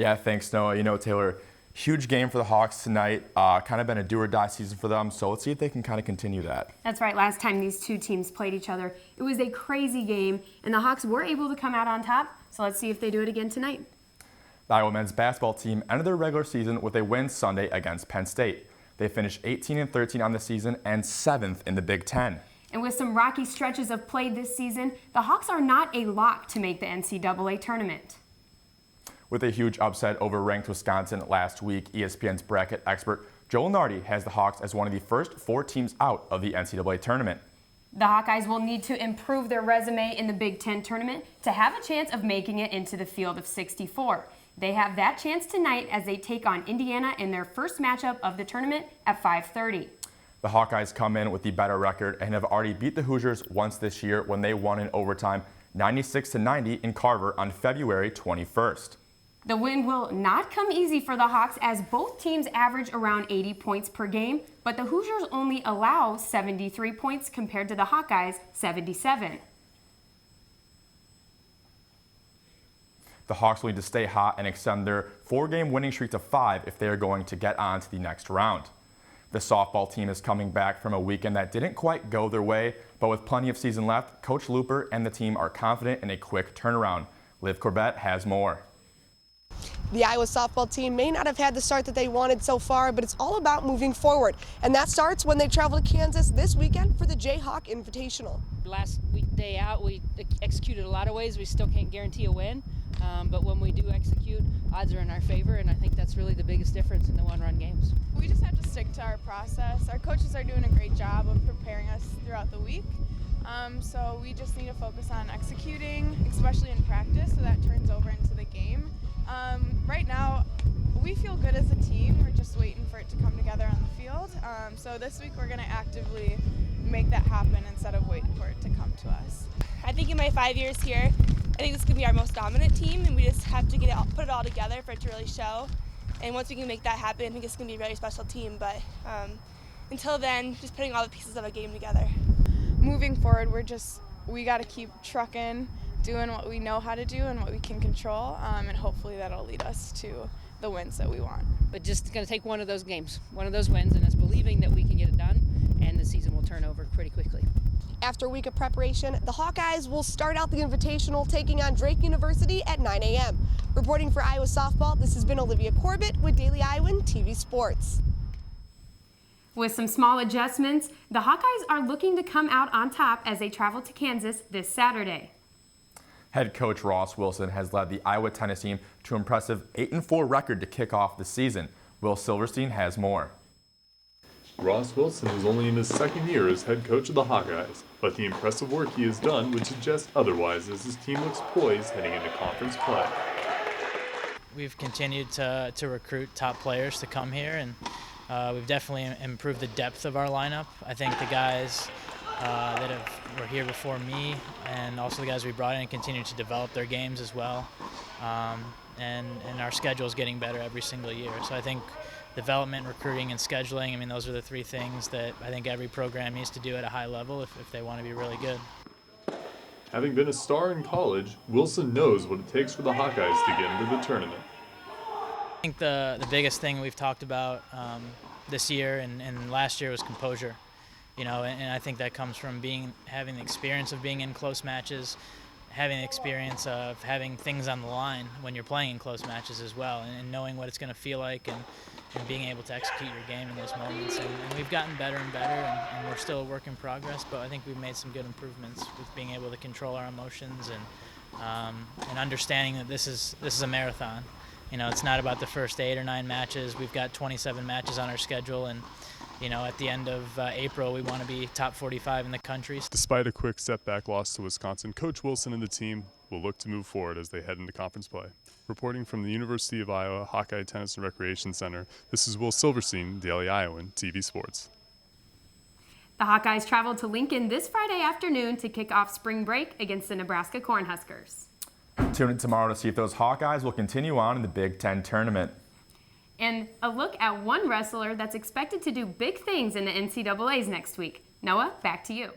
Yeah, thanks, Noah. You know, Taylor, huge game for the Hawks tonight. Kind of been a do-or-die season for them, so let's see if they can kind of continue that. That's right. Last time these two teams played each other, it was a crazy game, and the Hawks were able to come out on top, so let's see if they do it again tonight. The Iowa men's basketball team ended their regular season with a win Sunday against Penn State. They finished 18-13 on the season and 7th in the Big Ten. And with some rocky stretches of play this season, the Hawks are not a lock to make the NCAA tournament. With a huge upset over ranked Wisconsin last week, ESPN's bracket expert Joel Nardi has the Hawks as one of the first 4 teams out of the NCAA tournament. The Hawkeyes will need to improve their resume in the Big Ten tournament to have a chance of making it into the field of 64. They have that chance tonight as they take on Indiana in their first matchup of the tournament at 5:30. The Hawkeyes come in with the better record and have already beat the Hoosiers once this year when they won in overtime 96-90 in Carver on February 21st. The win will not come easy for the Hawks as both teams average around 80 points per game, but the Hoosiers only allow 73 points compared to the Hawkeyes' 77. The Hawks will need to stay hot and extend their 4-game winning streak to 5 if they are going to get on to the next round. The softball team is coming back from a weekend that didn't quite go their way, but with plenty of season left, Coach Looper and the team are confident in a quick turnaround. Liv Corbett has more. The Iowa softball team may not have had the start that they wanted so far, but it's all about moving forward. And that starts when they travel to Kansas this weekend for the Jayhawk Invitational. Last day out, we executed a lot of ways. We still can't guarantee a win, but when we do execute, odds are in our favor, and I think that's really the biggest difference in the one-run games. We just have to stick to our process. Our coaches are doing a great job of preparing us throughout the week, so we just need to focus on executing, especially in practice, so that turns over into the game. Right now, we feel good as a team. We're just waiting for it to come together on the field. So this week we're going to actively make that happen instead of waiting for it to come to us. I think in my 5 years here, I think this could be our most dominant team, and we just have to put it all together for it to really show. And once we can make that happen, I think it's going to be a very special team. But until then, just putting all the pieces of a game together. Moving forward, we got to keep trucking, doing what we know how to do and what we can control, and hopefully that'll lead us to the wins that we want. But just going to take one of those games, one of those wins, and us believing that we can get it done, and the season will turn over pretty quickly. After a week of preparation, the Hawkeyes will start out the Invitational taking on Drake University at 9 a.m. Reporting for Iowa Softball, this has been Olivia Corbett with Daily Iowan TV Sports. With some small adjustments, the Hawkeyes are looking to come out on top as they travel to Kansas this Saturday. Head coach Ross Wilson has led the Iowa tennis team to an impressive 8-4 record to kick off the season. Will Silverstein has more. Ross Wilson is only in his second year as head coach of the Hawkeyes, but the impressive work he has done would suggest otherwise as his team looks poised heading into conference play. We've continued to recruit top players to come here, and we've definitely improved the depth of our lineup. I think the guys that were here before me and also the guys we brought in continue to develop their games as well. And our schedule is getting better every single year. So I think development, recruiting, and scheduling, I mean, those are the 3 things that I think every program needs to do at a high level if they want to be really good. Having been a star in college, Wilson knows what it takes for the Hawkeyes to get into the tournament. I think the biggest thing we've talked about this year and last year was composure. You know, and I think that comes from having the experience of being in close matches, having the experience of having things on the line when you're playing in close matches as well, and knowing what it's going to feel like and being able to execute your game in those moments. And we've gotten better and better, and we're still a work in progress, but I think we've made some good improvements with being able to control our emotions and understanding that this is a marathon. You know, it's not about the first 8 or 9 matches. We've got 27 matches on our schedule, and you know, at the end of April, we want to be top 45 in the country. Despite a quick setback loss to Wisconsin, Coach Wilson and the team will look to move forward as they head into conference play. Reporting from the University of Iowa Hawkeye Tennis and Recreation Center, this is Will Silverstein, Daily Iowan TV Sports. The Hawkeyes travel to Lincoln this Friday afternoon to kick off spring break against the Nebraska Cornhuskers. Tune in tomorrow to see if those Hawkeyes will continue on in the Big Ten tournament. And a look at one wrestler that's expected to do big things in the NCAAs next week. Noah, back to you.